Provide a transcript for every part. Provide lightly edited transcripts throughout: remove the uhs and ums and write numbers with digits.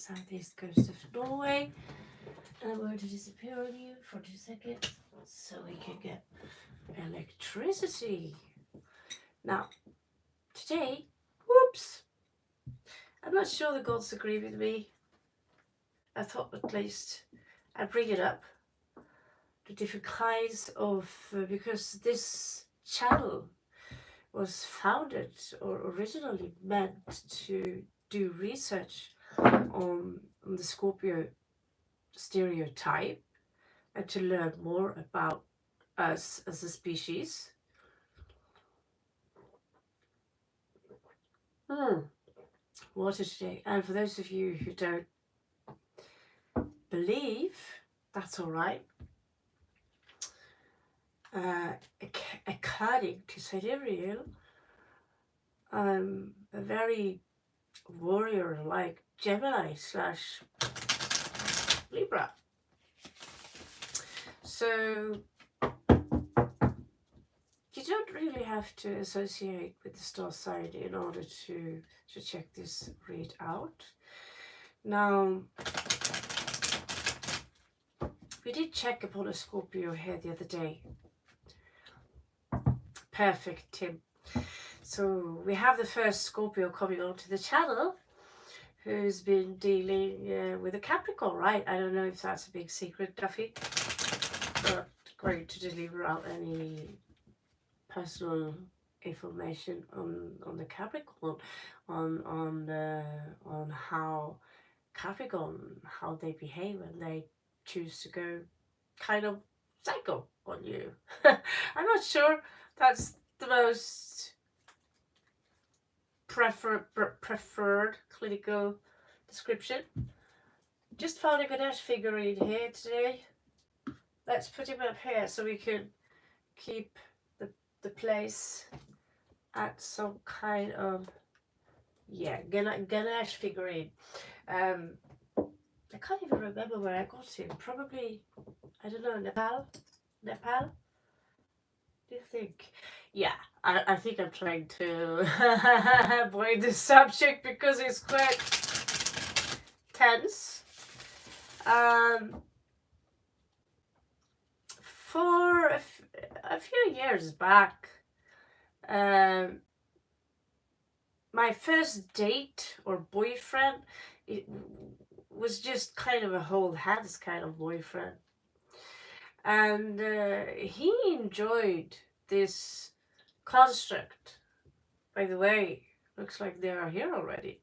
southeast coast of Norway. And I'm going to disappear on you for 2 seconds so we can get electricity. Now, today, whoops, I'm not sure the gods agree with me. I thought at least I'd bring it up. The different kinds of, because this channel was founded or originally meant to do research on the Scorpio stereotype and to learn more about us as a species. Water today. And for those of you who don't believe, that's all right. According to Sidereal, I'm a very warrior-like Gemini / Libra. So you don't really have to associate with the star sign in order to check this read out. Now, we did check upon a Scorpio here the other day. Perfect, Tim. So we have the first Scorpio coming onto the channel who's been dealing with a Capricorn, right? I don't know if that's a big secret, Duffy. Not going to deliver out any personal information on the Capricorn, on how Capricorn, how they behave when they choose to go kind of psycho on you. I'm not sure that's the most preferred clinical description. Just found a Ganesh figurine here today. Let's put him up here so we can keep the place at some kind of, yeah, Ganesh figurine. I can't even remember where I got him. Probably, I don't know, Nepal? Do you think? Yeah, I think I'm trying to avoid the subject because it's quite tense. For a few years back, my first date or boyfriend, it was just kind of a hold hands kind of boyfriend. And he enjoyed this construct. By the way, looks like they are here already.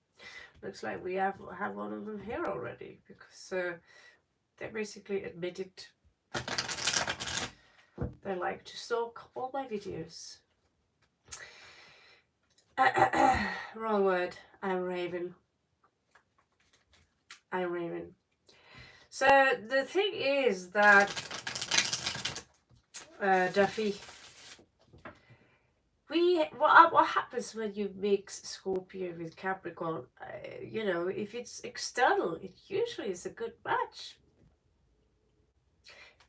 Looks like we have one of them here already, because they basically admitted they like to stalk all my videos. Wrong word. I'm Raven. So the thing is that Duffy, what happens when you mix Scorpio with Capricorn? You know, if it's external, it usually is a good match.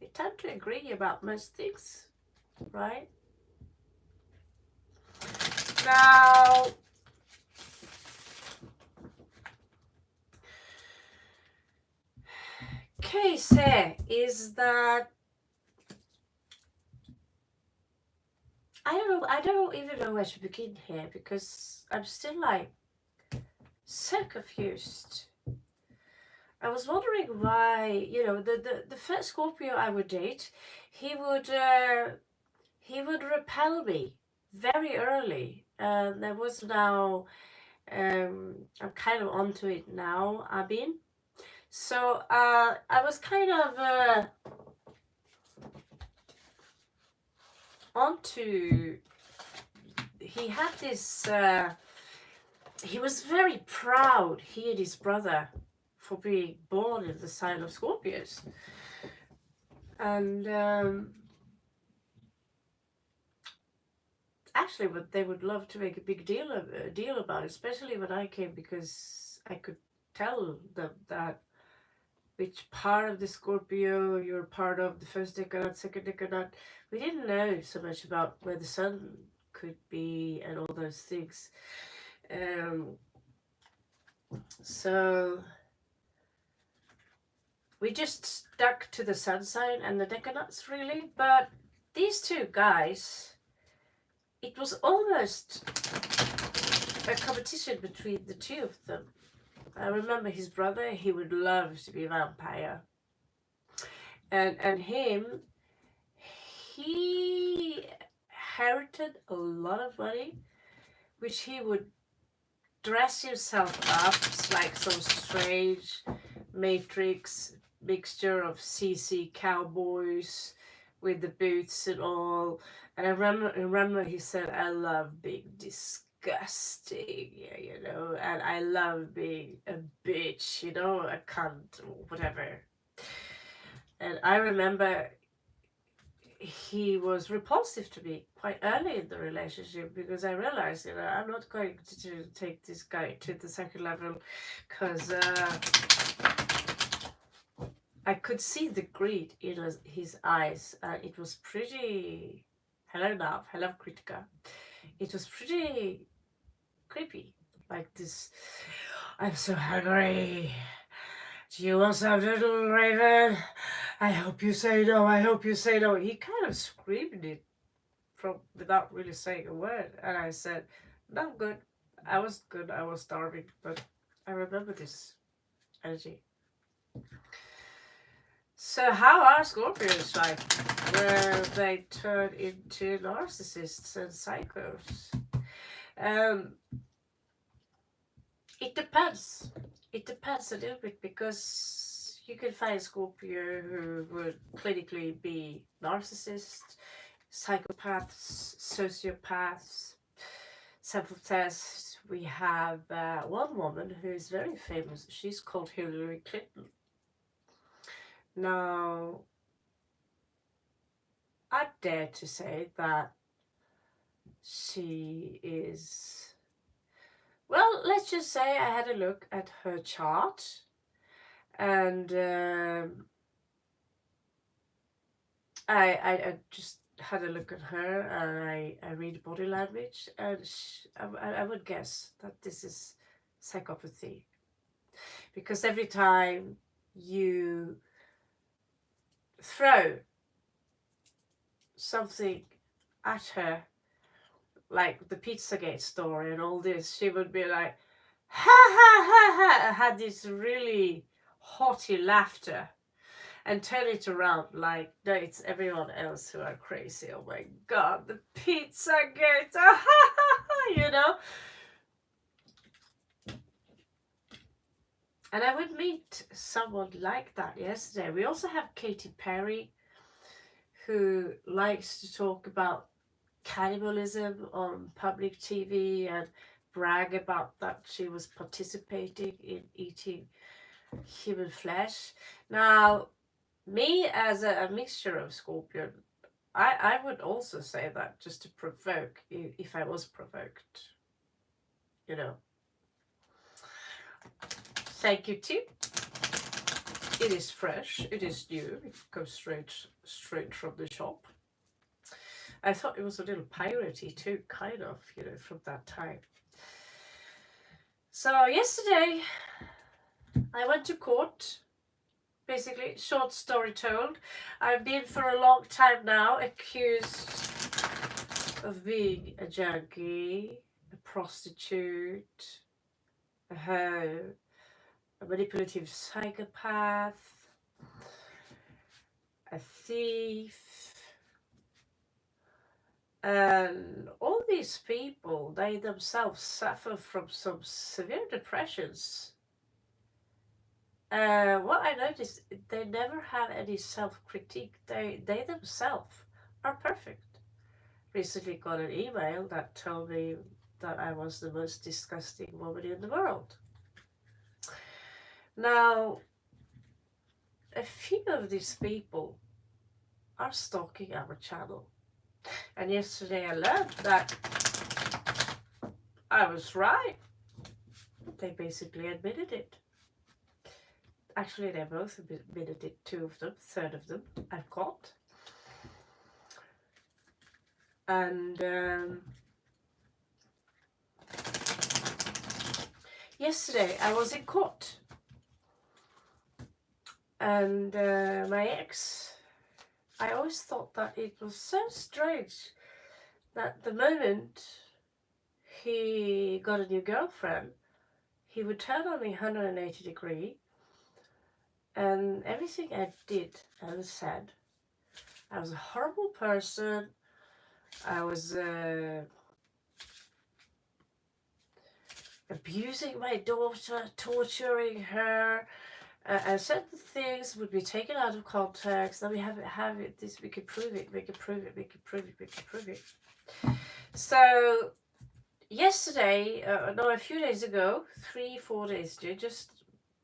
We tend to agree about most things, right? Now, case here is that I don't even know where to begin here, because I'm still like so confused. I was wondering why, you know, the first Scorpio I would date, he would repel me very early. There was now, I'm kind of onto it now, Abin. So I was kind of onto, he had this, he was very proud, he and his brother, for being born in the sign of Scorpios. And actually, what they would love to make a big deal about it, especially when I came, because I could tell them that which part of the Scorpio you're part of, the first decanate, second decanate. We didn't know so much about where the sun could be and all those things. So We just stuck to the sun sign and the decanautes really, but these two guys, it was almost a competition between the two of them. I remember his brother, he would love to be a vampire. And him, he inherited a lot of money, which he would dress himself up like some strange Matrix mixture of CC cowboys with the boots and all. And I remember he said, I love being disgusting, yeah, you know, and I love being a bitch, you know, a cunt, or whatever. And I remember he was repulsive to me quite early in the relationship, because I realized, you know, I'm not going to take this guy to the second level, because I could see the greed in his eyes. It was pretty. Hello, Nav. Hello, Kritika. It was pretty creepy. Like this. I'm so hungry. Do you want some, little raven? I hope you say no. I hope you say no. He kind of screamed it from without really saying a word, and I said, "No, I'm good. I was good. I was starving, but I remember this energy." So how are Scorpios like, where they turn into narcissists and psychos? It depends. It depends a little bit, because you can find Scorpio who would clinically be narcissists, psychopaths, sociopaths, self-obsessed. We have one woman who is very famous. She's called Hillary Clinton. Now, I dare to say that she is, well, let's just say I had a look at her chart, and I just had a look at her, and I read body language, and I would guess that this is psychopathy, because every time you throw something at her, like the Pizzagate story and all this, she would be like, ha ha ha ha, had this really haughty laughter, and turn it around like, no, it's everyone else who are crazy. Oh my god, the Pizzagate, ha ha ha, you know. And I would meet someone like that yesterday. We also have Katy Perry, who likes to talk about cannibalism on public TV and brag about that she was participating in eating human flesh. Now, me as a mixture of Scorpion, I would also say that, just to provoke, if I was provoked, you know. Thank you too. It is fresh, it is new, it goes straight from the shop. I thought it was a little piratey too, kind of, you know, from that time. So yesterday, I went to court. Basically, short story told, I've been for a long time now accused of being a junkie, a prostitute, a manipulative psychopath, a thief. And all these people, they themselves suffer from some severe depressions. What I noticed, they never have any self-critique. They themselves are perfect. Recently got an email that told me that I was the most disgusting woman in the world. Now, a few of these people are stalking our channel. And yesterday I learned that I was right. They basically admitted it. Actually, they both admitted it, two of them, third of them I've caught. And yesterday I was in court. And my ex, I always thought that it was so strange that the moment he got a new girlfriend, he would turn on me 180 degree, and everything I did and said, I was a horrible person. I was abusing my daughter, torturing her, and certain things would be taken out of context. Then we have it. This we could prove it. We could prove it. We could prove it. We could prove it. So yesterday, no, a few days ago, 3-4 days ago, just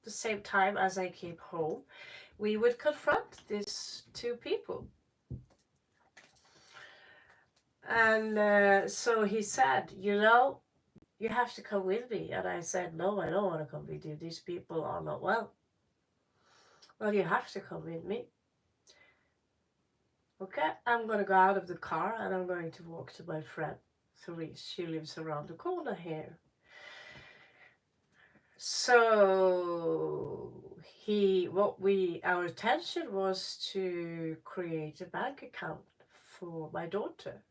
the same time as I came home, we would confront these two people. And so he said, you have to come with me. And I said, no, I don't want to come with you. These people are not well. Well, you have to come with me. Okay, I'm going to go out of the car and I'm going to walk to my friend Therese. She lives around the corner here. So our intention was to create a bank account for my daughter.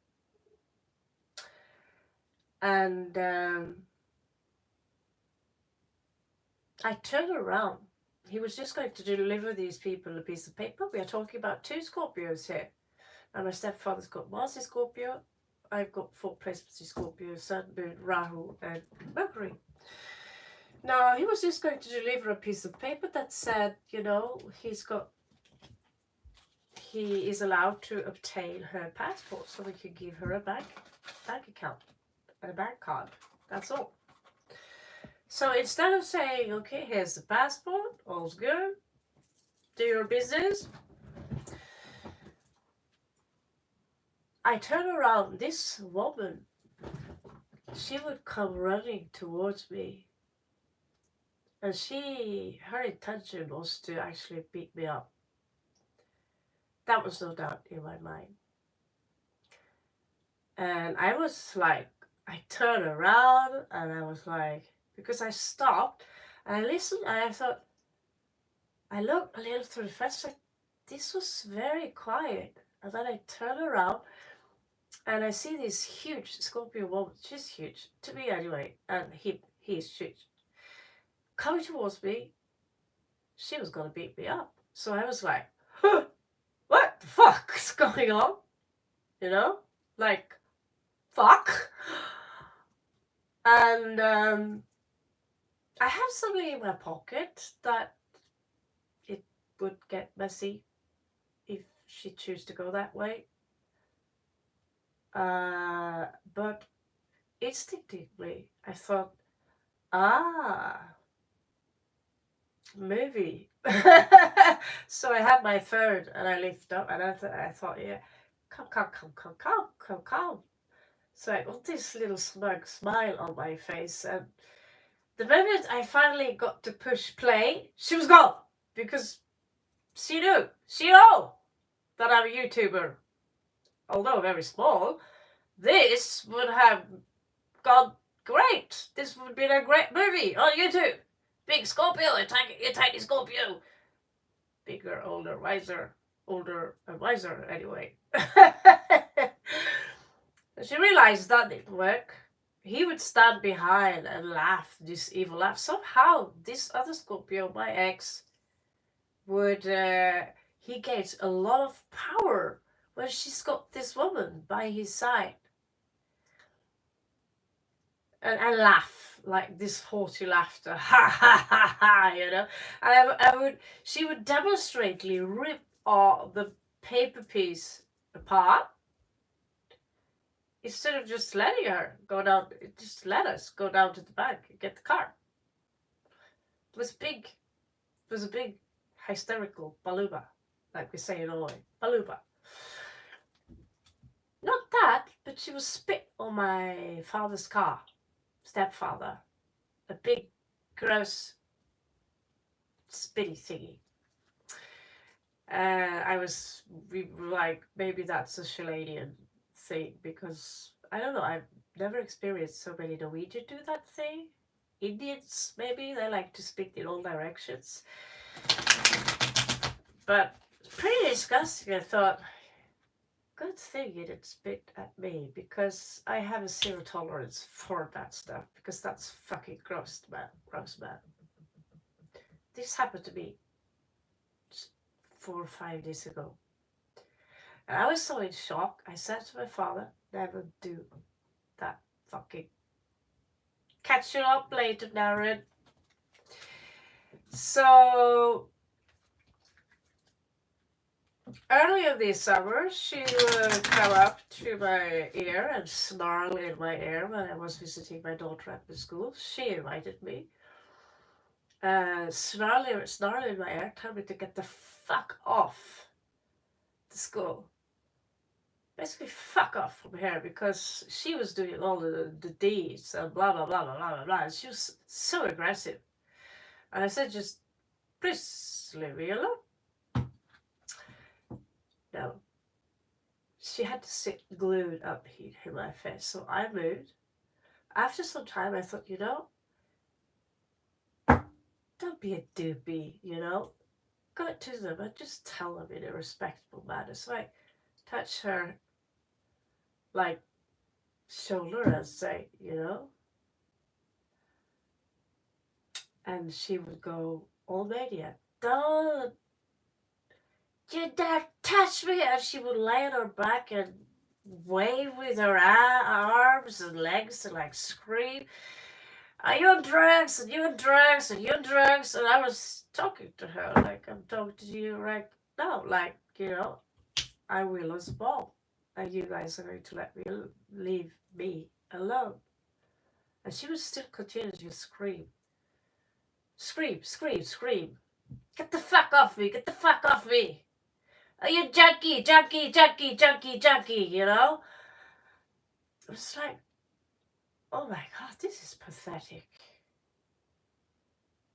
And I turned around. He was just going to deliver these people a piece of paper. We are talking about 2 Scorpios here. And my stepfather's got Mars in Scorpio. I've got 4 placements in Scorpio, Sun, Moon, Rahu, and Mercury. Now, he was just going to deliver a piece of paper that said, he is allowed to obtain her passport so we could give her a bank account and a bank card. That's all. So instead of saying, okay, here's the passport, all's good, do your business, I turn around. This woman, she would come running towards me. And her intention was to actually beat me up. That was no doubt in my mind. And I was like, I turned around and I was like, because I stopped and I listened and I thought, I looked a little through the fence, like, this was very quiet. And then I turn around and I see this huge Scorpio woman. She's huge, to me anyway, and he's huge. Coming towards me, she was gonna beat me up. So I was like, huh, what the fuck is going on? Like, fuck. And I have something in my pocket that it would get messy if she chose to go that way. But instinctively, I thought, movie. So I had my phone and I lifted up and I thought, yeah, come. So I got this little smug smile on my face, and the moment I finally got to push play, she was gone because she knew that I'm a YouTuber, although very small. This would have gone great. This would have been a great movie on YouTube. Big Scorpio, a tiny Scorpio. Bigger, older, wiser, older and wiser anyway. She realized that didn't work. He would stand behind and laugh, this evil laugh. Somehow, this other Scorpio, my ex, would, he gains a lot of power when she's got this woman by his side. And laugh, like this haughty laughter, ha ha ha ha, And she would demonstrably rip all the paper piece apart instead of just letting her go down. Just let us go down to the bank and get the car. It was a big hysterical baluba, like we say in Norway, baluba. Not that, but she was spit on my father's car, stepfather, a big, gross, spitty thingy. We were like, maybe that's a Chilean thing, because I don't know, I've never experienced so many Norwegians do that thing. Indians, maybe, they like to spit in all directions. But pretty disgusting. I thought, good thing you didn't spit at me because I have a zero tolerance for that stuff because that's fucking gross, man. Gross, man. This happened to me 4 or 5 days ago. And I was so in shock. I said to my father, never do that fucking. Catch you up later, Darren. So earlier this summer, she would come up to my ear and snarl in my ear when I was visiting my daughter at the school. She invited me. Snarl in my ear, tell me to get the fuck off the school. Basically, fuck off from here because she was doing all the deeds and blah, blah, blah, blah, blah, blah, blah. She was so aggressive. And I said, just please leave me alone. No. She had to sit glued up in my face. So I moved. After some time, I thought, don't be a doopy, Go to them and just tell them in a respectful manner. So I touched her, like, shoulder and say, and she would go all maniac. Don't you dare touch me! And she would lay on her back and wave with her arms and legs and like scream, are you on drugs? And you on drugs? And you on drugs? And I was talking to her like I'm talking to you right now. Like, I will as well. And you guys are going to leave me alone. And she would still continue to scream. Scream, scream, scream. Get the fuck off me! Get the fuck off me! Are you junkie, junkie, junkie, junkie, junkie, It's like, oh my god, this is pathetic.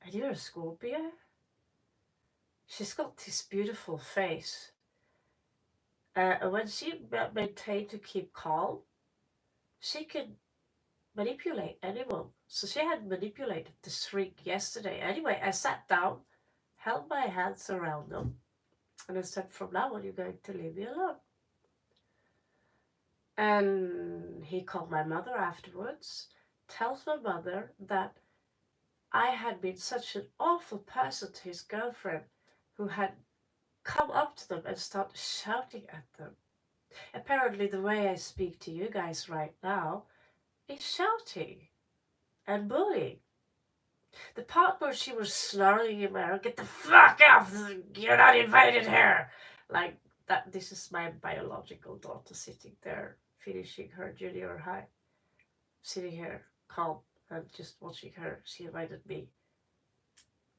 And you're a Scorpio? She's got this beautiful face. When she maintained to keep calm, she could manipulate anyone. So she had manipulated the shriek yesterday. Anyway, I sat down, held my hands around them, and I said, from now on, you're going to leave me alone. And he called my mother afterwards, tells my mother that I had been such an awful person to his girlfriend who had come up to them and started shouting at them. Apparently, the way I speak to you guys right now is shouting and bullying. The part where she was snarling in my ear, get the fuck off! You're not invited here! Like that, this is my biological daughter sitting there, finishing her junior high. Sitting here, calm, and just watching her. She invited me.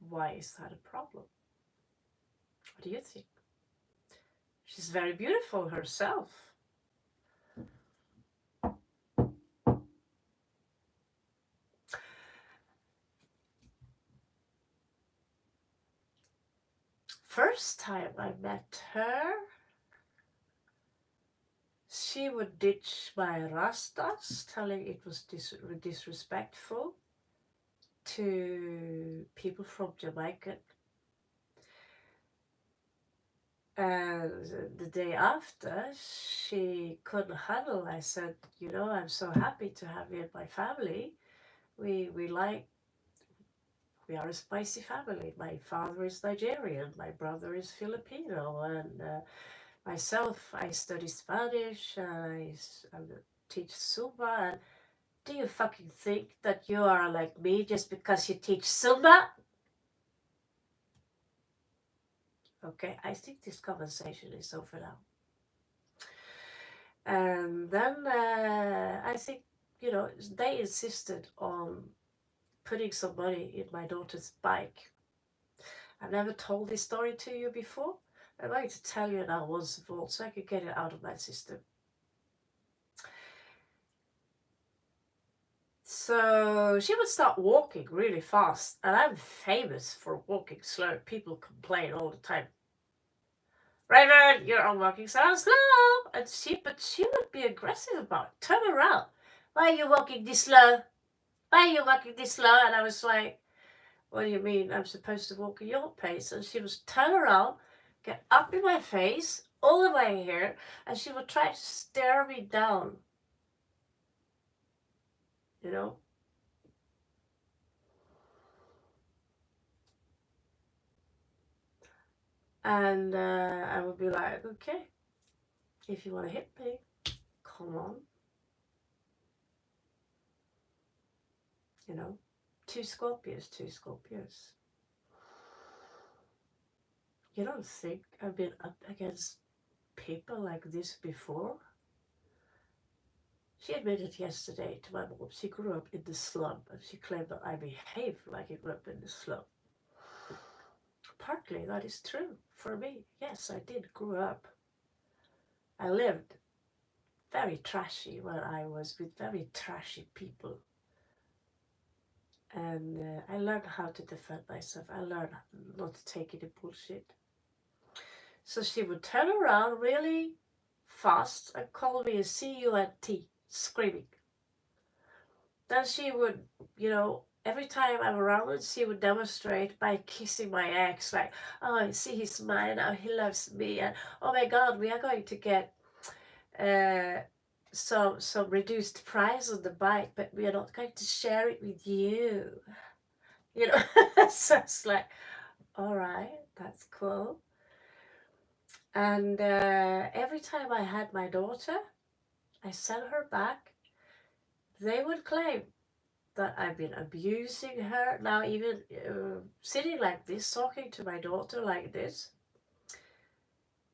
Why is that a problem? What do you think? She's very beautiful herself. First time I met her, she would ditch my rastas, telling it was disrespectful to people from Jamaica. And the day after, she couldn't handle. I said, I'm so happy to have you in my family. We are a spicy family. My father is Nigerian, my brother is Filipino, and myself, I study Spanish, I teach Zumba. And do you fucking think that you are like me just because you teach Zumba? Okay, I think this conversation is over now. And then I think, they insisted on putting some money in my daughter's bike. I've never told this story to you before. I'm going to tell you now once and for all so I can get it out of my system. So she would start walking really fast, and I'm famous for walking slow. People complain all the time. Raven, you're walking so slow. And she would be aggressive about it. Turn around. Why are you walking this slow? Why are you walking this slow? And I was like, what do you mean I'm supposed to walk at your pace? And she would turn around, get up in my face, all the way here, and she would try to stare me down. You know? And I would be like, okay, if you want to hit me, come on. You know? Two Scorpios, two Scorpios. You don't think I've been up against people like this before? She admitted yesterday to my mom she grew up in the slum and she claimed that I behave like I grew up in the slum. Partly that is true for me. Yes, I did grow up. I lived very trashy when I was with very trashy people. And I learned how to defend myself. I learned not to take any bullshit. So she would turn around really fast and call me a C-U-N-T, screaming. Then she would, every time I'm around her, she would demonstrate by kissing my ex, like, oh, I see he's mine now, he loves me, and oh my God, we are going to get uh, some reduced price on the bike, but we are not going to share it with you. You know, so it's like, all right, that's cool. And every time I had my daughter, I sent her back. They would claim that I've been abusing her. Now, even sitting like this, talking to my daughter like this,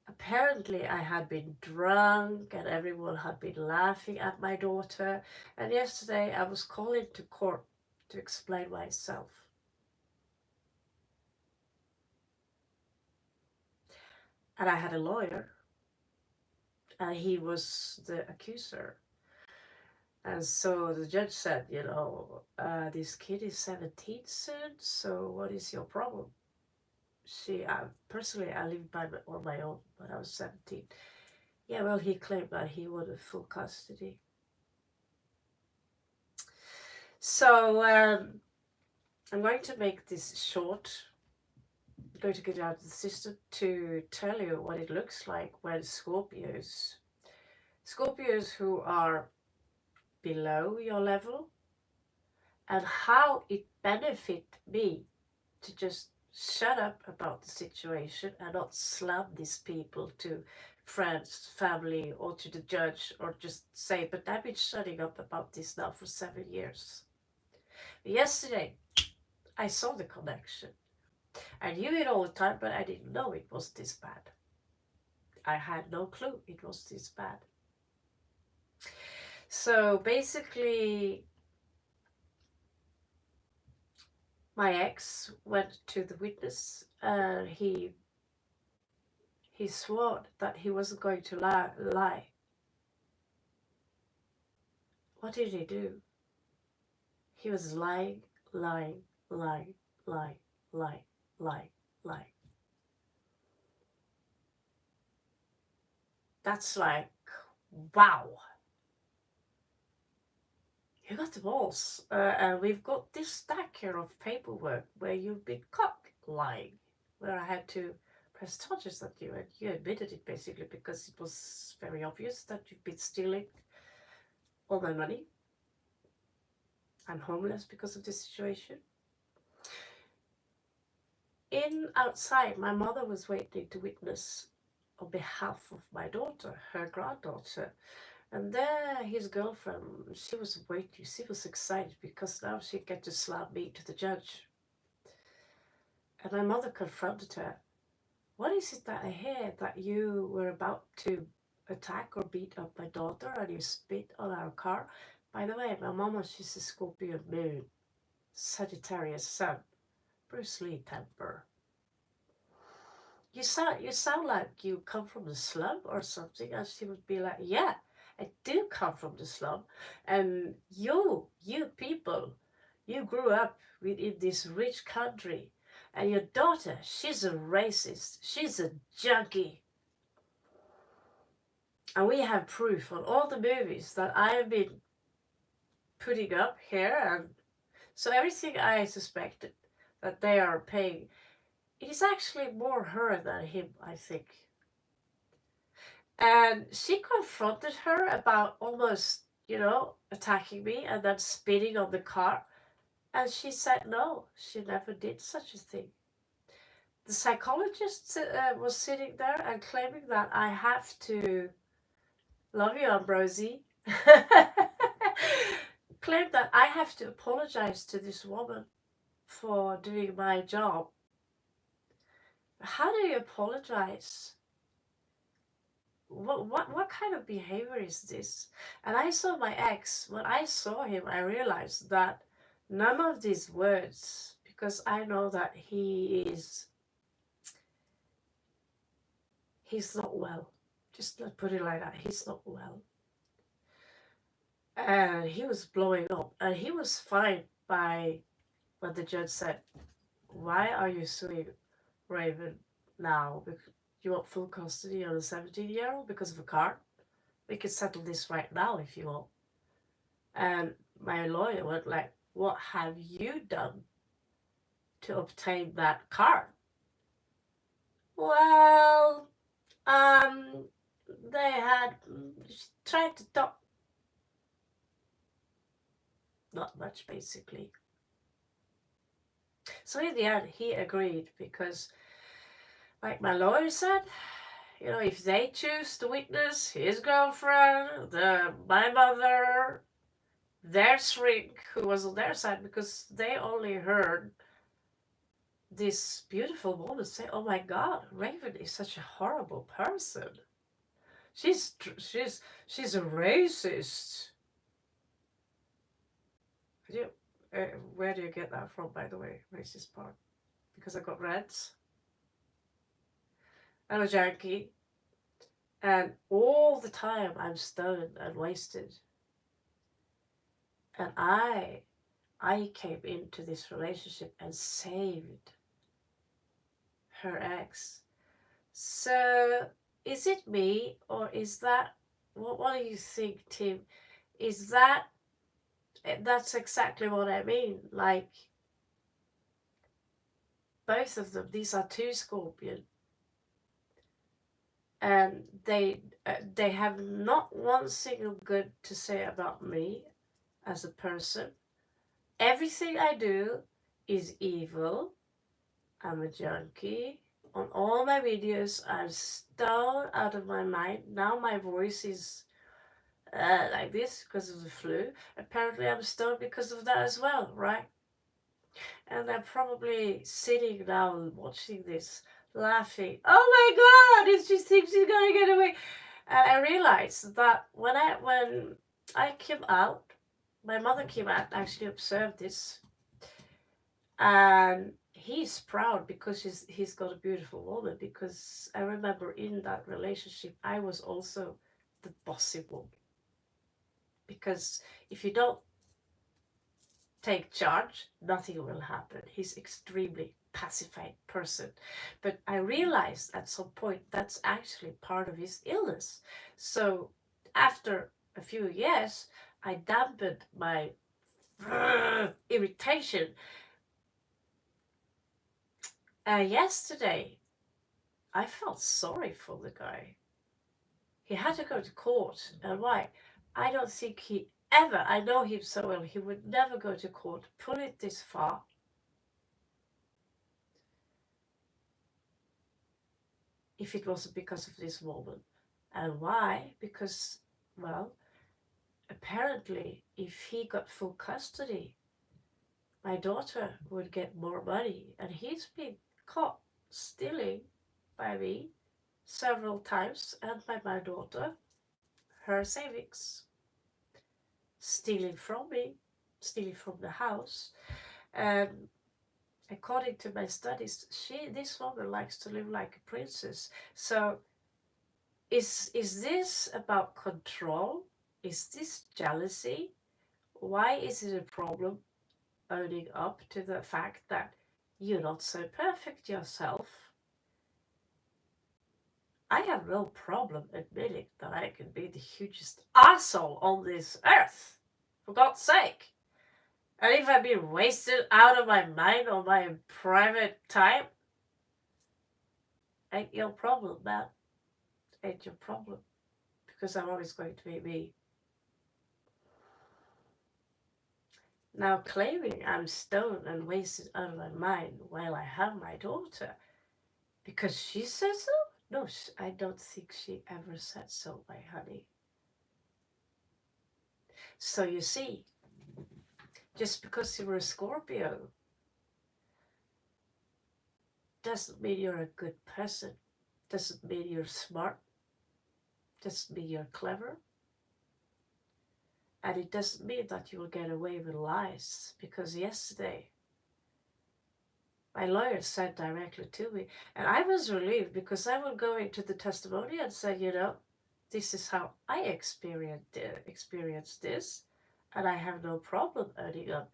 apparently I had been drunk and everyone had been laughing at my daughter. And yesterday I was called into court to explain myself. And I had a lawyer, and he was the accuser. And so the judge said, this kid is 17 soon, so what is your problem? Personally, I lived on my own when I was 17. Yeah, well, he claimed that he wanted full custody. So I'm going to make this short. I'm going to get out of the system to tell you what it looks like when Scorpios who are below your level, and how it benefit me to just shut up about the situation and not slam these people to friends, family, or to the judge, or just say, but I've been shutting up about this now for 7 years. Yesterday, I saw the connection. I knew it all the time, but I didn't know it was this bad. I had no clue it was this bad. So basically, my ex went to the witness and he swore that he wasn't going to lie. What did he do? He was lying, lying, lying, lying, lying, lying, lying. That's like, wow. You got the balls. And we've got this stack here of paperwork where you've been caught lying, where I had to press charges at you, and you admitted it basically because it was very obvious that you've been stealing all my money. I'm homeless because of this situation. Outside, my mother was waiting to witness on behalf of my daughter, her granddaughter. And there, his girlfriend, she was waiting. She was excited because now she'd get to slam me to the judge. And my mother confronted her. What is it that I hear that you were about to attack or beat up my daughter and you spit on our car? By the way, my mama, she's a Scorpio moon, Sagittarius sun, Bruce Lee temper. You sound like you come from the slum or something. And she would be like, yeah, I do come from the slum. And you people, you grew up in this rich country. And your daughter, she's a racist. She's a junkie. And we have proof on all the movies that I have been putting up here. And so everything I suspected, that they are paying. It is actually more her than him, I think. And she confronted her about almost, attacking me and then spitting on the car. And she said no, she never did such a thing. The psychologist was sitting there and claiming that I have to love you, Ambrosi. Claimed that I have to apologize to this woman for doing my job. How do you apologize? What kind of behavior is this? And I saw my ex. When I saw him, I realized that none of these words, because I know that he's not well. Just let's put it like that. He's not well. And he was blowing up. And he was fine by when the judge said, why are you suing Raven now? Because you want full custody on a 17-year-old because of a car? We can settle this right now if you want. And my lawyer went like, what have you done to obtain that car? Well, they had tried to talk. Not much, basically. So in the end, he agreed because, like my lawyer said, if they choose to witness his girlfriend, my mother, their shrink, who was on their side, because they only heard this beautiful woman say, "Oh my God, Raven is such a horrible person. She's a racist." You, where do you get that from, by the way, racist part? Because I got reds. I'm a junkie, and all the time I'm stoned and wasted. And I came into this relationship and saved her ex. So is it me, or is that what do you think, Tim? Is that's exactly what I mean? Like, both of them, these are two Scorpion, and they have not one single good to say about me as a person. Everything I do is evil. I'm a junkie. On all my videos, I'm stoned out of my mind. Now my voice is like this because of the flu. Apparently, I'm stoned because of that as well, right? And I'm probably sitting down watching this, laughing. Oh my God! It's just thinks he's gonna get away. And I realized that when I came out, my mother came out and actually observed this, and he's proud because he's got a beautiful woman. Because I remember in that relationship, I was also the bossy woman. Because if you don't take charge, nothing will happen. He's extremely pacified person. But I realized at some point that's actually part of his illness. So after a few years, I dampened my irritation. Yesterday, I felt sorry for the guy. He had to go to court. And why? I don't think he ever, I know him so well, he would never go to court, put it this far, if it wasn't because of this woman. And why? Because, well, apparently, if he got full custody, my daughter would get more money. And he's been caught stealing by me several times and by my daughter, her savings, stealing from me, stealing from the house. And according to my studies, this woman likes to live like a princess. So is this about control? Is this jealousy? Why is it a problem owning up to the fact that you're not so perfect yourself? I have no problem admitting that I can be the hugest asshole on this earth, for God's sake. And if I've been wasted out of my mind on my private time, ain't your problem, man. Ain't your problem. Because I'm always going to be me. Now claiming I'm stoned and wasted out of my mind while I have my daughter because she says so? No, I don't think she ever said so, my honey. So you see, just because you're a Scorpio doesn't mean you're a good person, doesn't mean you're smart, doesn't mean you're clever, and it doesn't mean that you will get away with lies. Because yesterday, my lawyer said directly to me, and I was relieved because I will go into the testimony and say, this is how I experienced this, and I have no problem owning up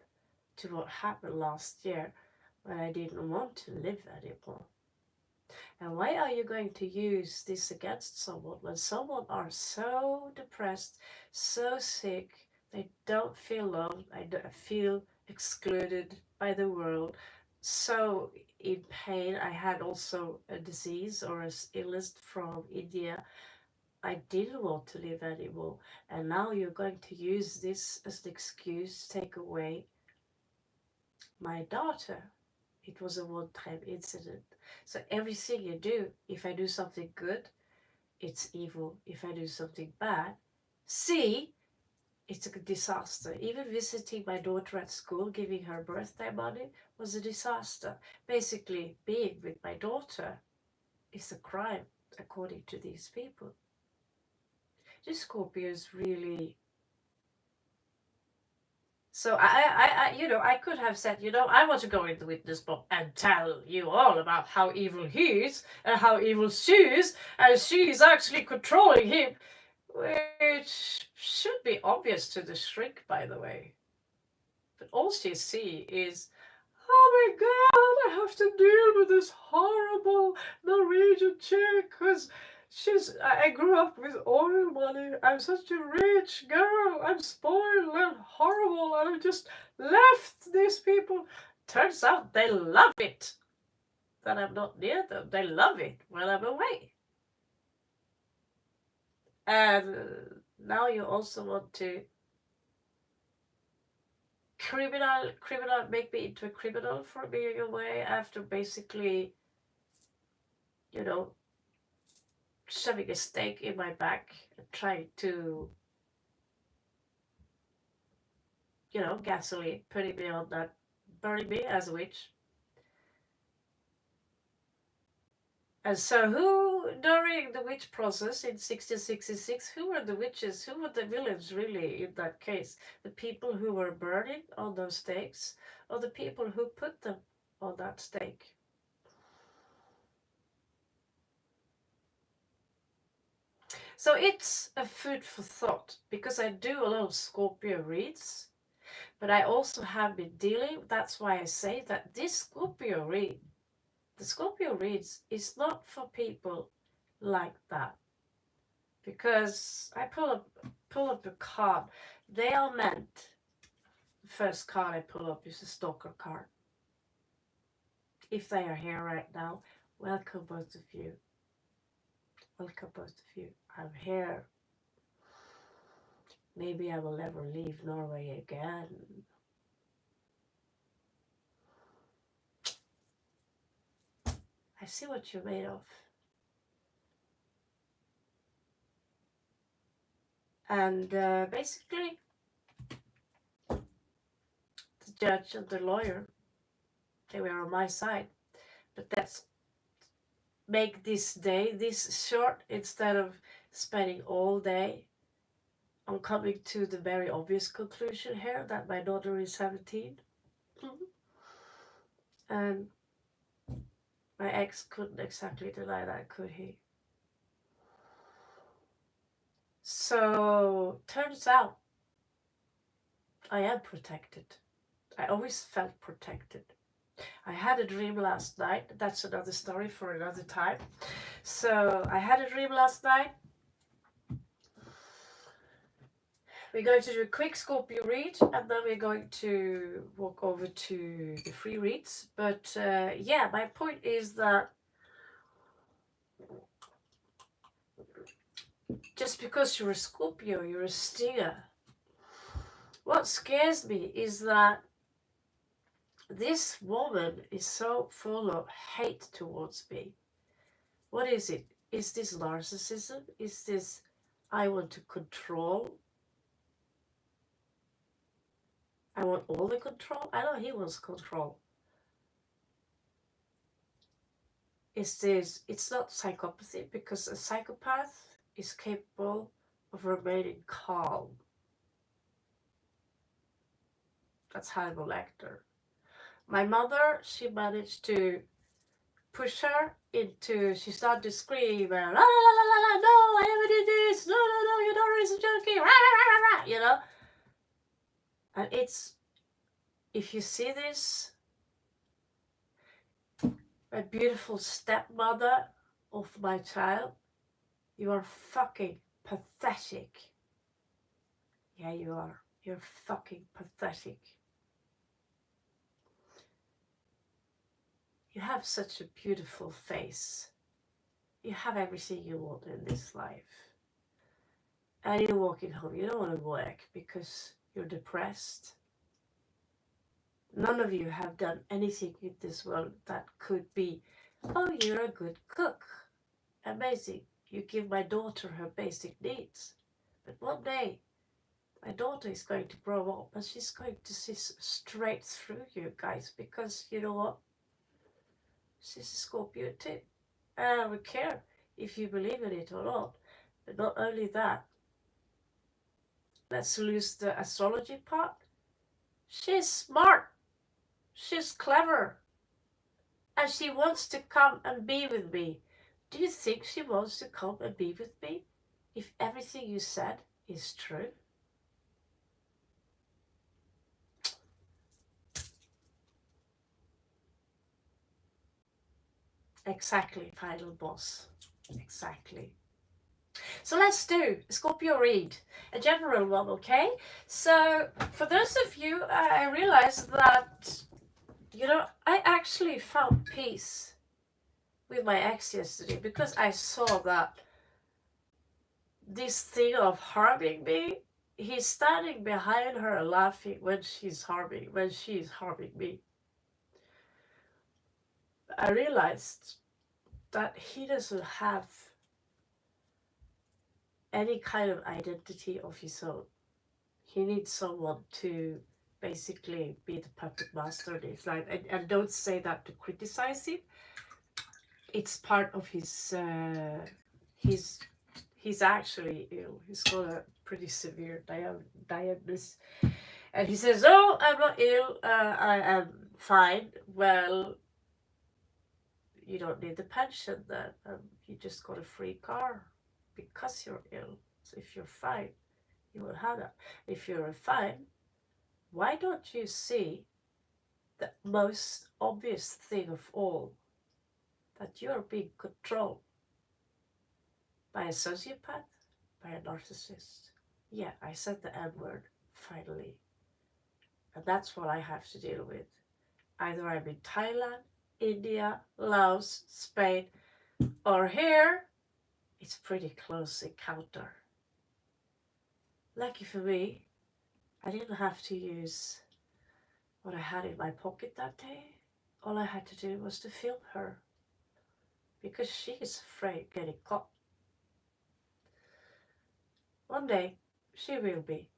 to what happened last year when I didn't want to live anymore. And why are you going to use this against someone when someone are so depressed, so sick, they don't feel loved, they don't feel excluded by the world, so in pain? I had also a disease or an illness from India. I didn't want to live anymore. And now you're going to use this as an excuse to take away my daughter. It was a one-time incident. So everything you do, if I do something good, it's evil. If I do something bad, see, it's a disaster. Even visiting my daughter at school, giving her birthday money, was a disaster. Basically, being with my daughter is a crime, according to these people. This Scorpio is really. So I could have said, I want to go in the witness box and tell you all about how evil he is and how evil she is, and she is actually controlling him, which should be obvious to the shrink, by the way. But all she sees is, oh my god, I have to deal with this horrible Norwegian chick because I grew up with oil money. I'm such a rich girl. I'm spoiled and horrible, and I just left these people. Turns out they love it that I'm not near them. They love it when I'm away. And now you also want to make me into a criminal for being away after basically, you know, shoving a stake in my back and trying to, gasoline, putting me on that, burning me as a witch. And so during the witch process in 1666, who were the witches? Who were the villains really in that case? The people who were burning on those stakes, or the people who put them on that stake? So it's a food for thought, because I do a lot of Scorpio reads, but I also have been dealing, that's why I say that this Scorpio read, the Scorpio reads is not for people like that. Because I pull up a card. They are meant, the first card I pull up is a stalker card. If they are here right now, welcome both of you. Welcome both of you. I'm here. Maybe I will never leave Norway again. I see what you're made of. And basically, the judge and the lawyer, they were on my side. But that's make this day this short instead of spending all day on coming to the very obvious conclusion here that my daughter is 17. And my ex couldn't exactly deny that, could he? So, turns out I am protected. I always felt protected. I had a dream last night. That's another story for another time. So, I had a dream last night We're going to do a quick Scorpio read, and then we're going to walk over to the free reads. But yeah, my point is that just because you're a Scorpio, you're a stinger. What scares me is that this woman is so full of hate towards me. What is it? Is this narcissism? Is this I want to control? I want all the control? I know he wants control. Is this, it's not psychopathy, because a psychopath is capable of remaining calm. That's Hannibal Lecter. My mother, she managed to push her into, she started to scream, la la la la la, no, I never did this, no, no, no, your daughter is a junkie, rah, rah, rah, rah, you know. And it's, if you see this, my beautiful stepmother of my child, you are fucking pathetic. Yeah, you are. You're fucking pathetic. You have such a beautiful face. You have everything you want in this life. And you're walking home. You don't want to work because you're depressed. None of you have done anything in this world that could be, oh, you're a good cook. Amazing. You give my daughter her basic needs. But one day, my daughter is going to grow up and she's going to see straight through you guys, because you know what? She's a Scorpio too. And I don't care if you believe in it or not. But not only that, let's lose the astrology part. She's smart. She's clever. And she wants to come and be with me. Do you think she wants to come and be with me if everything you said is true? Exactly, final boss. Exactly. So let's do a Scorpio read, a general one, okay? So for those of you, I realized that, you know, I actually found peace with my ex yesterday, because I saw that this thing of harming me, he's standing behind her laughing when she's harming me. I realized that he doesn't have any kind of identity of his own. He needs someone to basically be the puppet master in his life. And don't say that to criticize him. It's part of his he's actually ill. He's got a pretty severe diagnosis. And he says, oh, I'm not ill, I am fine. Well, you don't need the pension then. You just got a free car because you're ill. So if you're fine, you will have that. If you're fine, why don't you see the most obvious thing of all, that you're being controlled by a sociopath, by a narcissist? Yeah, I said the N word, finally. And that's what I have to deal with. Either I'm in Thailand, India, Laos, Spain, or here. It's pretty close encounter. Lucky for me, I didn't have to use what I had in my pocket that day. All I had to do was to film her, because she is afraid of getting caught. One day, she will be.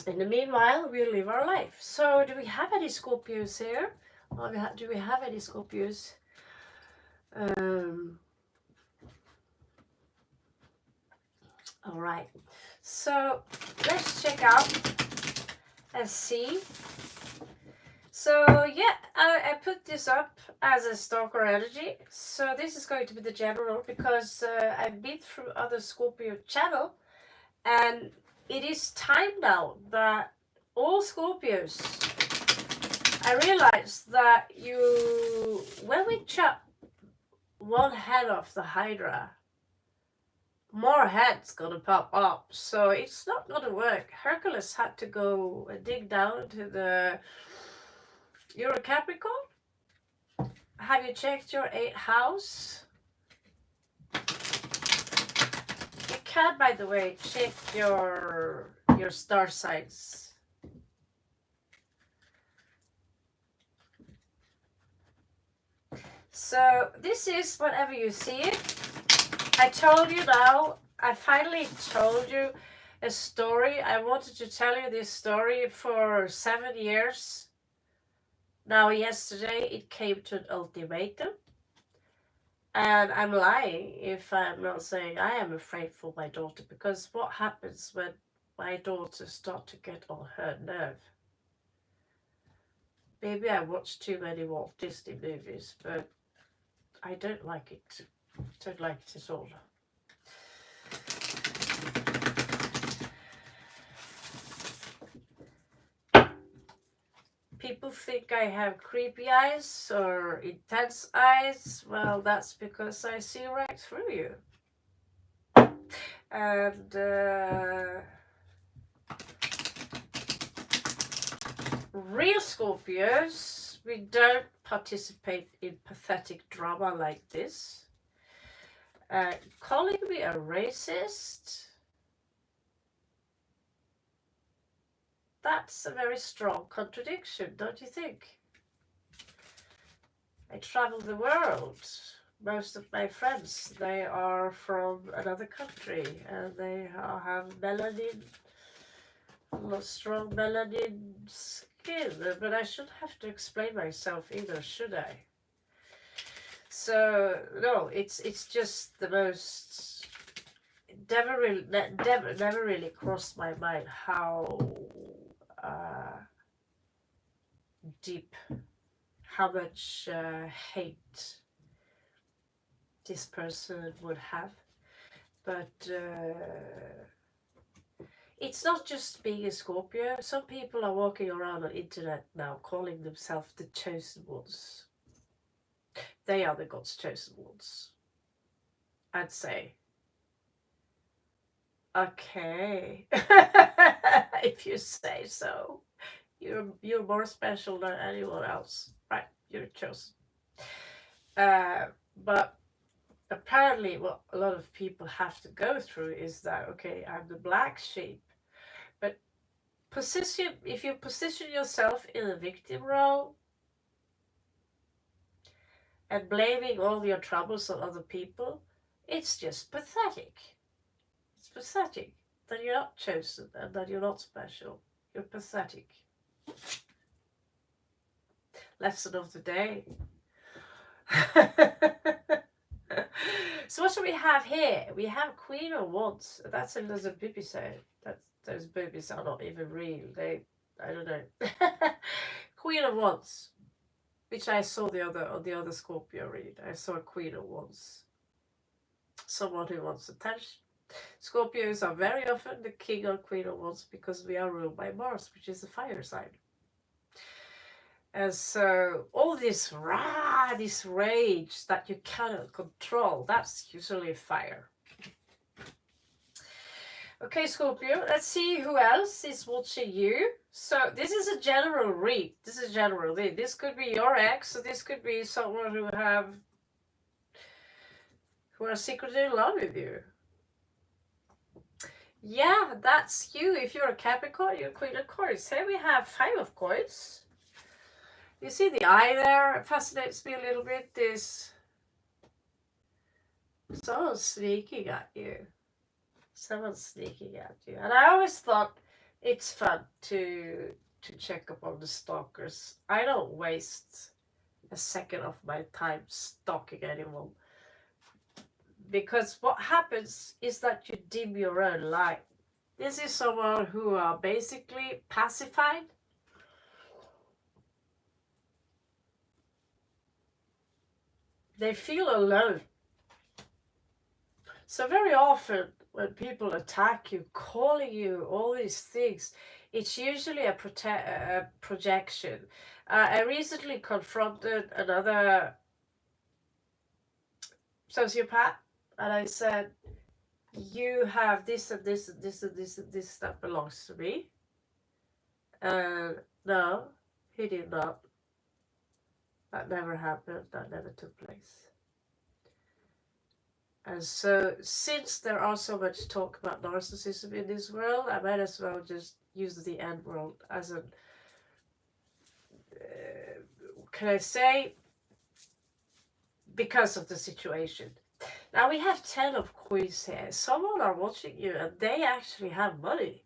In the meanwhile, we live our life. So, do we have any Scorpios here? Do we have any Scorpios? All right. So, let's check out and see. So, yeah, I put this up as a stalker energy. So, this is going to be the general, because I've been through other Scorpio channel, and it is time now that all Scorpios, I realized that when we chop one head off the Hydra, more heads gonna pop up. So it's not gonna work. Hercules had to go and dig down to the. You're a Capricorn? Have you checked your 8th house? You can, by the way, check your star signs. So this is whenever you see it. I told you now, I finally told you a story. I wanted to tell you this story for 7 years. Now yesterday it came to an ultimatum. And I'm lying if I'm not saying I am afraid for my daughter, because what happens when my daughter starts to get on her nerve? Maybe I watch too many Walt Disney movies, but I don't like it. Don't like it at all. People think I have creepy eyes or intense eyes. Well, that's because I see right through you. And real Scorpios, we don't participate in pathetic drama like this. Calling me a racist, that's a very strong contradiction, don't you think? I travel the world. Most of my friends, they are from another country and they have melanin, strong melanin skin. But I shouldn't have to explain myself either, should I? So no, it's just the most never really crossed my mind how deep, how much hate this person would have. But it's not just being a Scorpio. Some people are walking around on the internet now calling themselves the chosen ones. They are the God's chosen ones, I'd say. Okay. If you say so. You're more special than anyone else. Right, you're chosen. But apparently what a lot of people have to go through is that, okay, I'm the black sheep. But if you position yourself in a victim role and blaming all your troubles on other people, it's just pathetic. It's pathetic that you're not chosen and that you're not special. You're pathetic. Lesson of the day. So what do we have here? We have Queen of Wands. That's a little baby side. Those babies are not even real. I don't know. Queen of Wands, which I saw on the other Scorpio read. I saw a Queen of Wands. Someone who wants attention. Scorpios are very often the king or queen of wands because we are ruled by Mars, which is the fire sign. And so all this rage that you cannot control, that's usually fire. Okay, Scorpio, let's see who else is watching you. So this is a general read. This could be your ex, or this could be someone who are secretly in love with you. Yeah, that's you. If you're a Capricorn, you're Queen of Coins. Here we have 5 of Coins. You see the eye there? It fascinates me a little bit. This someone's sneaking at you. And I always thought it's fun to check up on the stalkers. I don't waste a second of my time stalking anyone. Because what happens is that you dim your own light. This is someone who are basically pacified. They feel alone. So very often when people attack you, calling you, all these things, it's usually a projection. I recently confronted another sociopath and I said, you have this and this and this and this and this that belongs to me. And no, he did not. That never happened. That never took place. And so, since there are so much talk about narcissism in this world, I might as well just use the N word as a, can I say, because of the situation. Now we have 10 of queens here. Someone are watching you and they actually have money.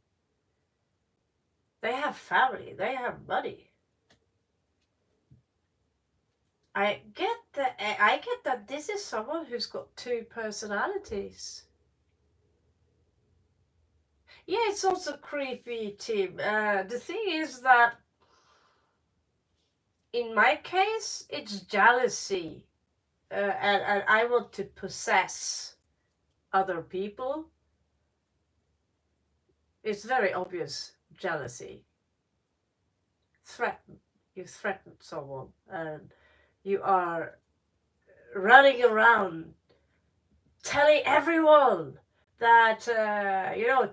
They have family. They have money. I get that this is someone who's got two personalities. Yeah, it's also creepy, Tim. The thing is that in my case, it's jealousy. And I want to possess other people. It's very obvious jealousy. Threaten. You threaten someone and you are running around telling everyone that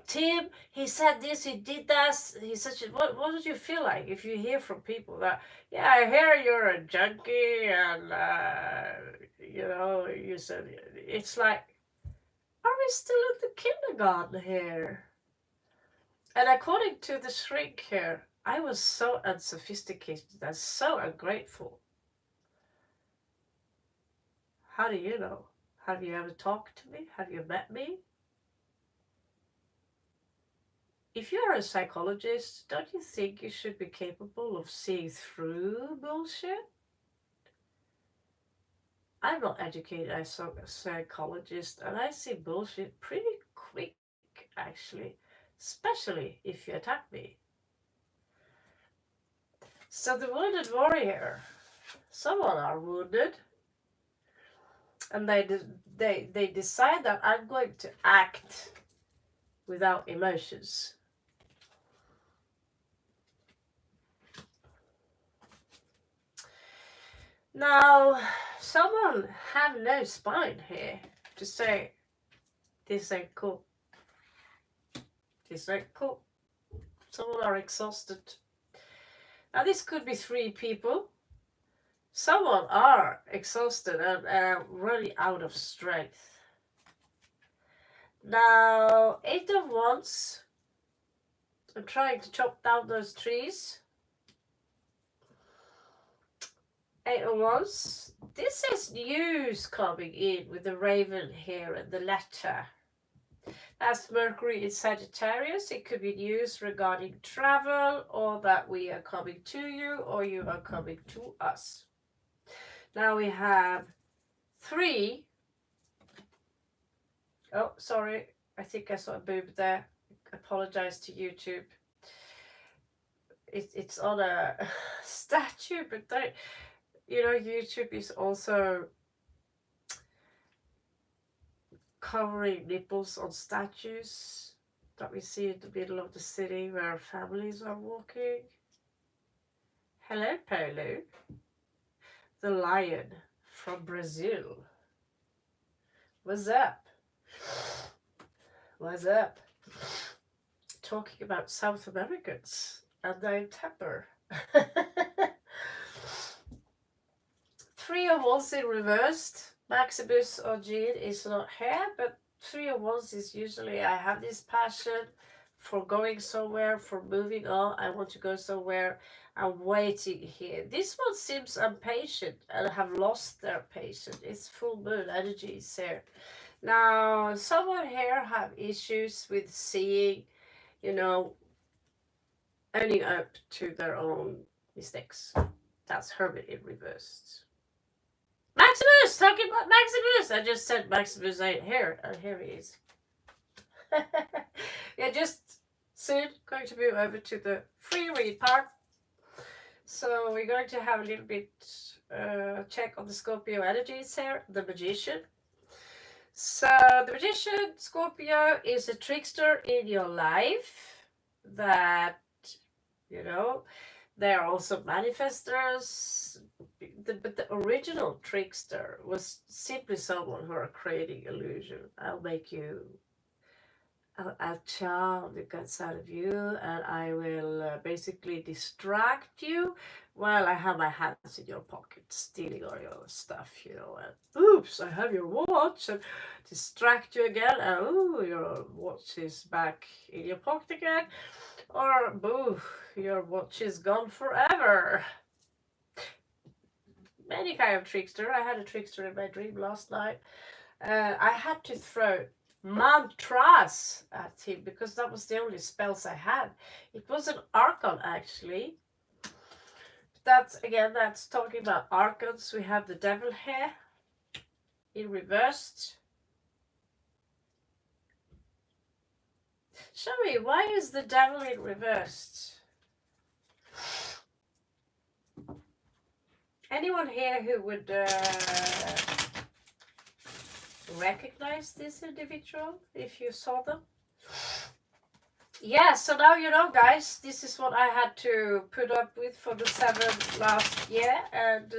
Tim, he said this, he did that, he's such a, what would you feel like if you hear from people that, yeah, I hear you're a junkie and you said, it's like, are we still in the kindergarten here? And according to the shrink here, I was so unsophisticated and so ungrateful. How do you know? Have you ever talked to me? Have you met me? If you're a psychologist, don't you think you should be capable of seeing through bullshit? I'm not educated as a psychologist, and I see bullshit pretty quick, actually, especially if you attack me. So the wounded warrior, someone are wounded, and they decide that I'm going to act without emotions. Now, someone have no spine here to say, this ain't cool. This ain't cool. Someone are exhausted. Now, this could be 3 people. Someone are exhausted and really out of strength. Now, 8 of Wands. I'm trying to chop down those trees. 8 of Wands. This is news coming in with the raven here and the letter. As Mercury is Sagittarius, it could be news regarding travel or that we are coming to you or you are coming to us. Now we have 3. Oh, sorry. I think I saw a boob there. Apologize to YouTube. It's on a statue, but YouTube is also covering nipples on statues that we see in the middle of the city where families are walking. Hello, Polo. The lion from Brazil. What's up? What's up? Talking about South Americans and their temper. 3 of Wands in reversed. Maximus or Jean is not here, but 3 of Wands is usually I have this passion for going somewhere, for moving on. I want to go somewhere. I'm waiting here. This one seems impatient and have lost their patience. It's full moon energies here. Now, someone here have issues with seeing, owning up to their own mistakes. That's Hermit in reversed. Maximus! Talking about Maximus! I just said Maximus ain't here, and here he is. Yeah, just soon going to move over to the free read part. So we're going to have a little bit check on the Scorpio energies here. The Magician. So the Magician, Scorpio, is a trickster in your life that, they are also manifestors. But the original trickster was simply someone who are creating illusion. I'll make you I'll charm the guts out of you, and I will basically distract you while I have my hands in your pocket, stealing all your stuff, you know. And oops, I have your watch, and distract you again, and ooh, your watch is back in your pocket again, or boo, your watch is gone forever. Many kind of trickster. I had a trickster in my dream last night. I had to throw mantras at him because that was the only spells I had. It was an archon actually. That's talking about archons. We have the devil here in reversed. Show me, why is the devil in reversed? Anyone here who would recognize this individual if you saw them? Yeah, so now you know, guys, this is what I had to put up with for the 7 last year, and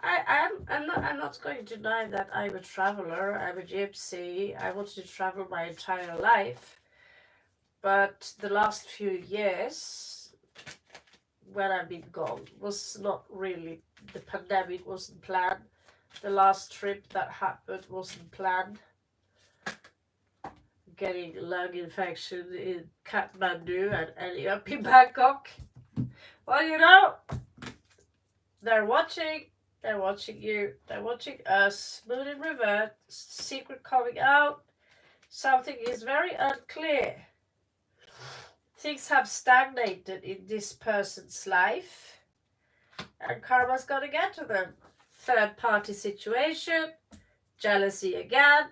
I'm not going to deny that I'm a traveler, I'm a gypsy, I wanted to travel my entire life, but the last few years, when I've been gone, was not really, the pandemic wasn't planned, the last trip that happened wasn't planned. Getting lung infection in Kathmandu and ending up in Bangkok. Well, you know, they're watching you, they're watching us, moon in reverse, secret coming out. Something is very unclear. Things have stagnated in this person's life, and karma's gonna get to them. Third party situation, jealousy again.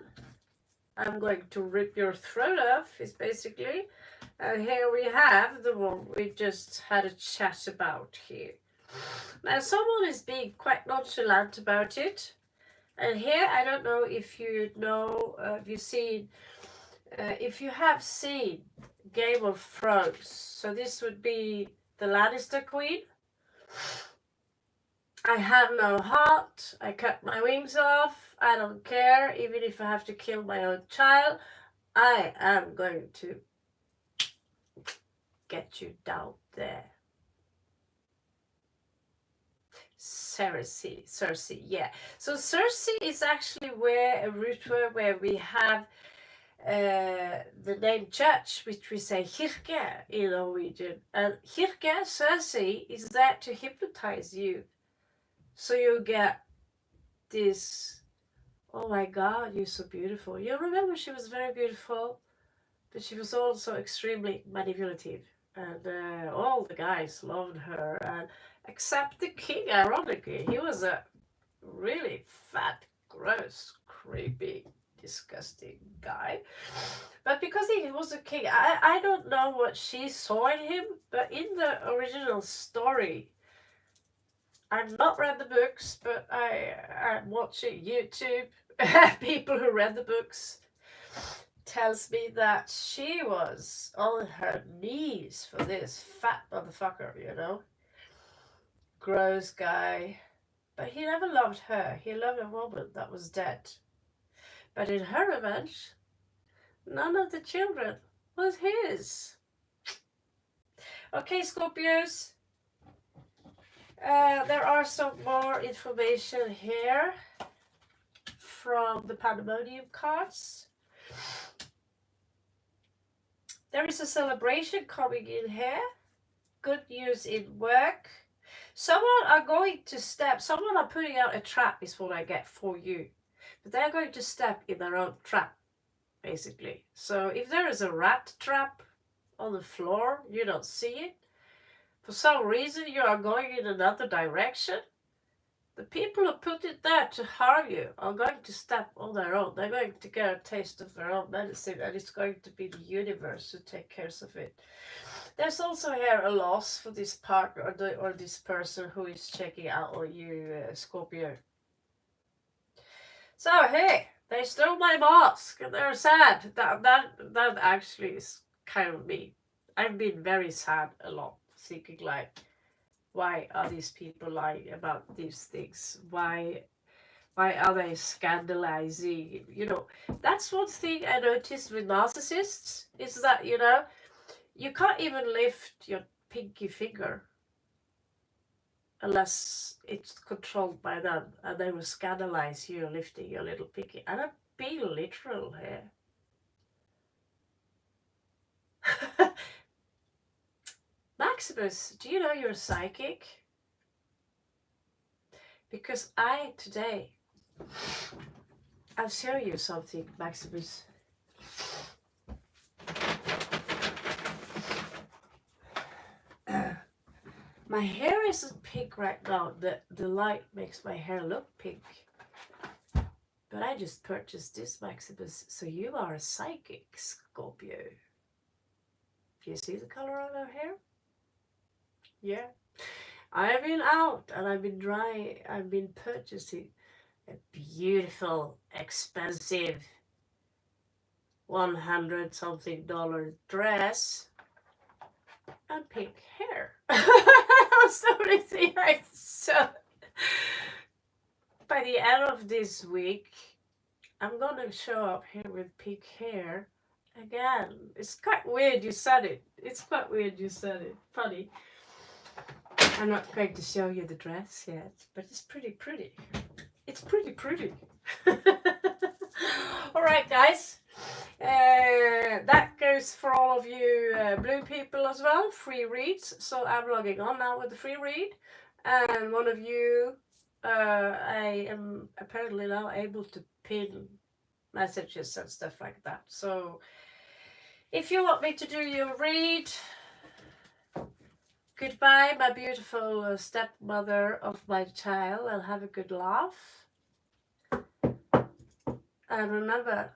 I'm going to rip your throat off, is basically. And here we have the one we just had a chat about here. Now, someone is being quite nonchalant about it. And here, I don't know if you know, if you have seen Game of Thrones. So this would be the Lannister Queen. I have no heart. I cut my wings off. I don't care, even if I have to kill my own child. I am going to get you down there. Cersei, yeah. So Cersei is actually where a root word where we have the name church, which we say kirke in Norwegian. And kirke, Cersei, is there to hypnotize you. So you get this, oh my God, you're so beautiful. You remember she was very beautiful, but she was also extremely manipulative. And all the guys loved her, and except the king, ironically. He was a really fat, gross, creepy, disgusting guy. But because he was a king, I don't know what she saw in him, but in the original story, I've not read the books, but I'm watching YouTube. People who read the books tells me that she was on her knees for this fat motherfucker, you know? Gross guy. But he never loved her. He loved a woman that was dead. But in her revenge, none of the children was his. Okay, Scorpios. There are some more information here from the Pandemonium cards. There is a celebration coming in here. Good news in work. Someone are putting out a trap is what I get for you. But they're going to step in their own trap, basically. So if there is a rat trap on the floor, you don't see it. For some reason you are going in another direction. The people who put it there to harm you are going to step on their own. They're going to get a taste of their own medicine, and it's going to be the universe who take care of it. There's also here a loss for this partner or this person who is checking out on you, Scorpio. So hey, they stole my mask and they're sad. That actually is kind of me. I've been very sad a lot, thinking like, why are these people lying about these things? Why Why are they scandalizing? That's one thing I noticed with narcissists is that, you can't even lift your pinky finger unless it's controlled by them, and they will scandalize you lifting your little pinky. And I'm being literal here. Maximus, do you know you're psychic? Because I'll show you something, Maximus. My hair isn't pink right now. The light makes my hair look pink. But I just purchased this, Maximus. So you are a psychic, Scorpio. Do you see the color on her hair? Yeah. I've been out and I've been purchasing a beautiful, expensive $100 something dress and pink hair. That's the only thing I saw. By the end of this week, I'm gonna show up here with pink hair again. It's quite weird you said it. It's quite weird you said it. Funny. I'm not going to show you the dress yet, but it's pretty pretty. It's pretty pretty. Alright guys. That goes for all of you blue people as well. Free reads. So I'm logging on now with the free read. And one of you, I am apparently now able to pin messages and stuff like that. So if you want me to do your read, goodbye, my beautiful stepmother of my child, and have a good laugh. And remember,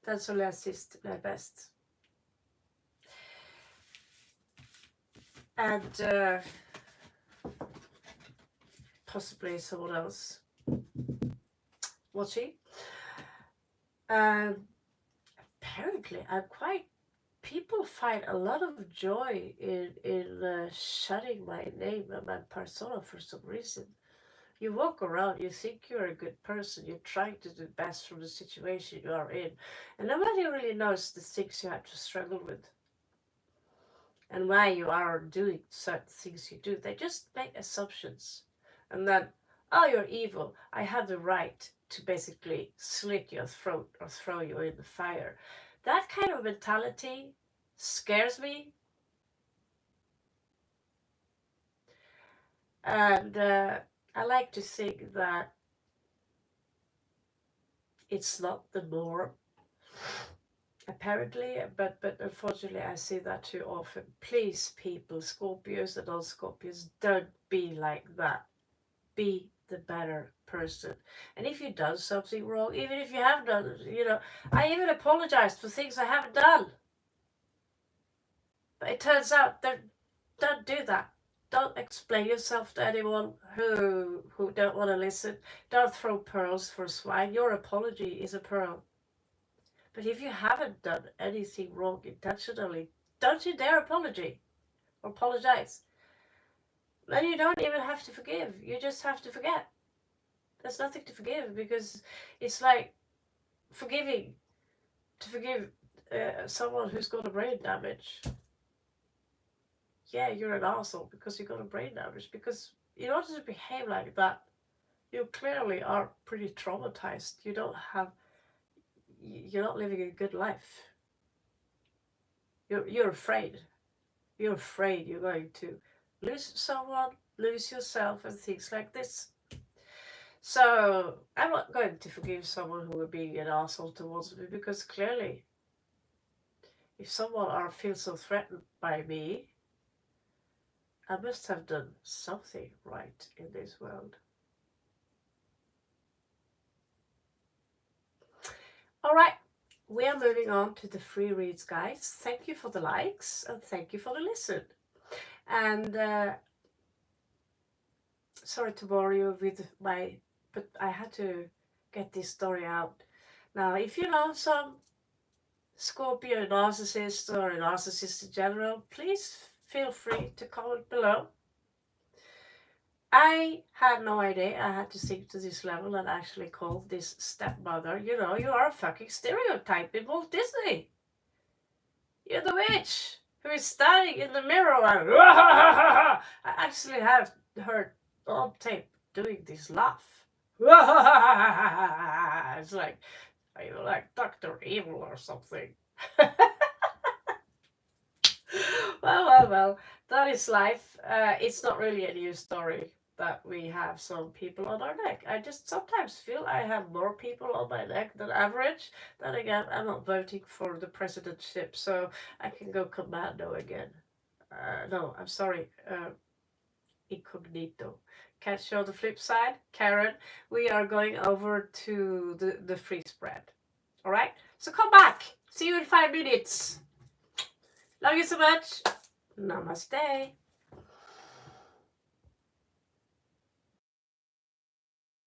that's only assist my best. And possibly someone else watching. Apparently, people find a lot of joy in shutting my name and my persona for some reason. You walk around, you think you're a good person, you're trying to do the best from the situation you are in, and nobody really knows the things you have to struggle with and why you are doing certain things you do. They just make assumptions. And then, oh, you're evil. I have the right to basically slit your throat or throw you in the fire. That kind of mentality scares me. And I like to think that it's not the norm, apparently, but unfortunately I see that too often. Please, people, Scorpios and non-Scorpios, don't be like that. Be the better person. And if you've done something wrong, even if you have done, I even apologized for things I haven't done. But it turns out that don't do that. Don't explain yourself to anyone who don't want to listen. Don't throw pearls for swine. Your apology is a pearl. But if you haven't done anything wrong intentionally, don't you dare apologize. Then you don't even have to forgive. You just have to forget. There's nothing to forgive, because it's like to forgive someone who's got a brain damage. Yeah, you're an asshole because you got a brain damage. Because in order to behave like that, you clearly are pretty traumatized. You're not living a good life. You're afraid. You're afraid you're going to lose someone, lose yourself, and things like this. So I'm not going to forgive someone who would be an asshole towards me, because clearly, if someone feels so threatened by me, I must have done something right in this world. All right, we are moving on to the free reads, guys. Thank you for the likes and thank you for the listen. And sorry to bore you with but I had to get this story out. Now, if you know some Scorpio narcissist or a narcissist in general, please feel free to comment below. I had no idea I had to sink to this level and actually call this stepmother, you know, you are a fucking stereotype in Walt Disney. You're the witch who is standing in the mirror and I actually have heard on tape doing this laugh. It's like, are you like Dr. Evil or something? Well, that is life. It's not really a news story that we have some people on our neck. I just sometimes feel I have more people on my neck than average. Then again, I'm not voting for the presidentship, so I can go commando again. No, I'm sorry, incognito. Can't show the flip side. Karen, we are going over to the free spread. Alright? So come back. See you in 5 minutes. Love you so much. Namaste.